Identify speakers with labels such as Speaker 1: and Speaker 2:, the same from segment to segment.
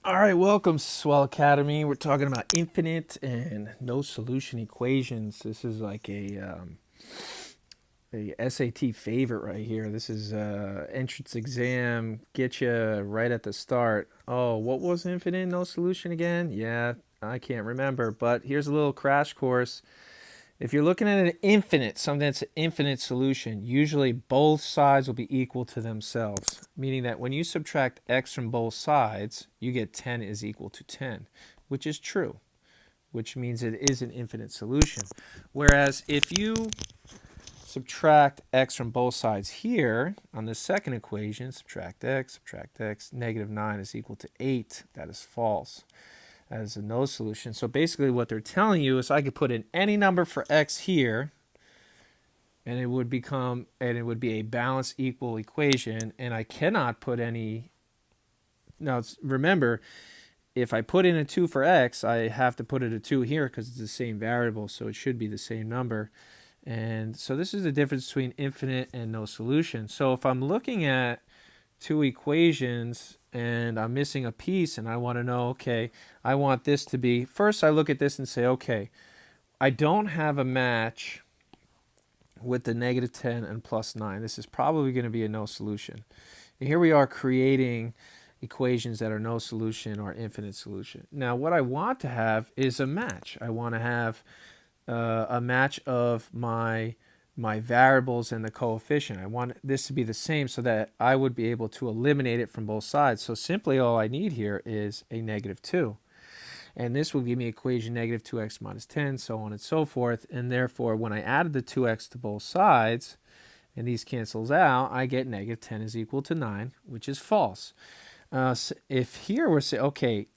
Speaker 1: All right, welcome, Swell Academy. We're talking about infinite and no solution equations. This is like a SAT favorite right here. This is entrance exam, get you right at the start. Oh, what was infinite no solution again? Yeah, I can't remember, but here's a little crash course. If you're looking at an infinite, something that's an infinite solution, usually both sides will be equal to themselves, meaning that when you subtract x from both sides, you get 10 is equal to 10, which is true, which means it is an infinite solution. Whereas if you subtract x from both sides here, on the second equation, subtract x, negative 9 is equal to 8. That is false. That is a no solution. So basically what they're telling you is I could put in any number for x here, and it would be a balanced equal equation, and I cannot put any. Now remember, if I put in a 2 for x, I have to put it a 2 here because it's the same variable, so it should be the same number. And so this is the difference between infinite and no solution. So if I'm looking at two equations and I'm missing a piece and I want to know, okay, I want this to be, first I look at this and say, okay, I don't have a match with the negative 10 and plus 9. This is probably going to be a no solution. And here we are creating equations that are no solution or infinite solution. Now what I want to have is a match. I want to have a match of my variables and the coefficient. I want this to be the same so that I would be able to eliminate it from both sides. So simply all I need here is a negative 2. And this will give me equation negative 2x minus 10, so on and so forth. And therefore, when I added the 2x to both sides, and these cancels out, I get negative 10 is equal to 9, which is false. So if here we're saying, okay,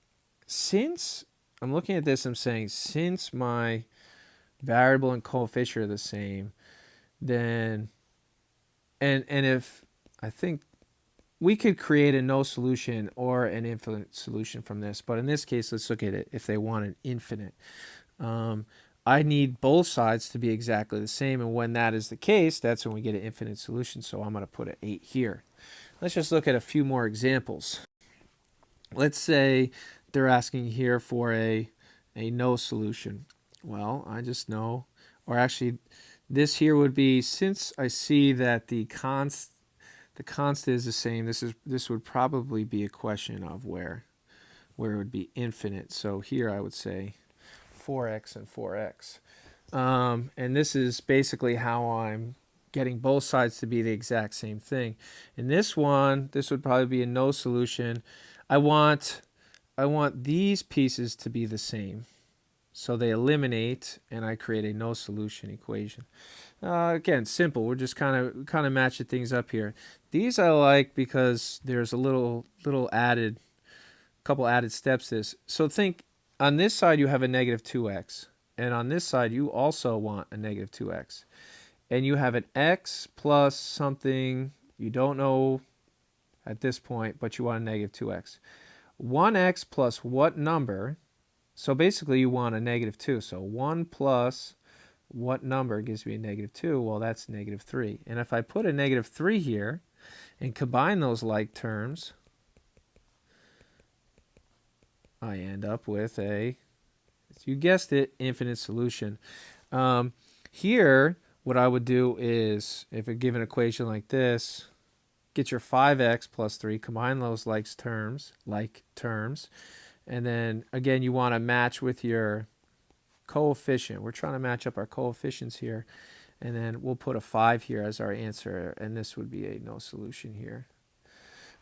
Speaker 1: since I'm looking at this, I'm saying since my variable and coefficient are the same, then and if I think we could create a no solution or an infinite solution from this, but in this case, let's look at it if they want an infinite. I need both sides to be exactly the same, and when that is the case, that's when we get an infinite solution, so I'm going to put an 8 here. Let's just look at a few more examples. Let's say they're asking here for a no solution. Well, I just know, or actually this here would be, since I see that the constant is the same, this would probably be a question of where it would be infinite. So here I would say 4x and 4x. And this is basically how I'm getting both sides to be the exact same thing. In this one, this would probably be a no solution. I want these pieces to be the same. So they eliminate, and I create a no solution equation. Again, simple. We're just kind of matching things up here. These I like because there's a couple added steps to this. So think on this side you have a negative 2x, and on this side you also want a negative 2x, and you have an x plus something you don't know at this point, but you want a negative 2x. 1x plus what number? So basically you want a negative 2. So 1 plus what number gives me a negative 2? Well, that's negative 3. And if I put a negative 3 here and combine those like terms, I end up with a, you guessed it, infinite solution. Here, what I would do is, if I give an equation like this, get your 5x plus 3, combine those like terms, and then again you want to match with your coefficient. We're trying to match up our coefficients here, and then we'll put a 5 here as our answer, and this would be a no solution here.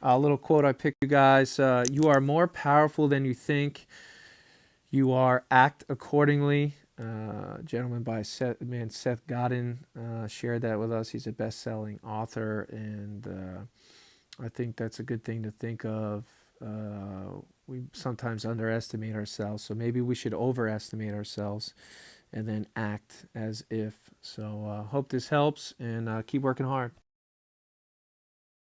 Speaker 1: A little quote I picked, you guys: you are more powerful than you think you are, act accordingly. Gentleman by Seth Godin shared that with us. He's a best-selling author, and I think that's a good thing to think of. We sometimes underestimate ourselves, so maybe we should overestimate ourselves and then act as if. So hope this helps, and keep working hard.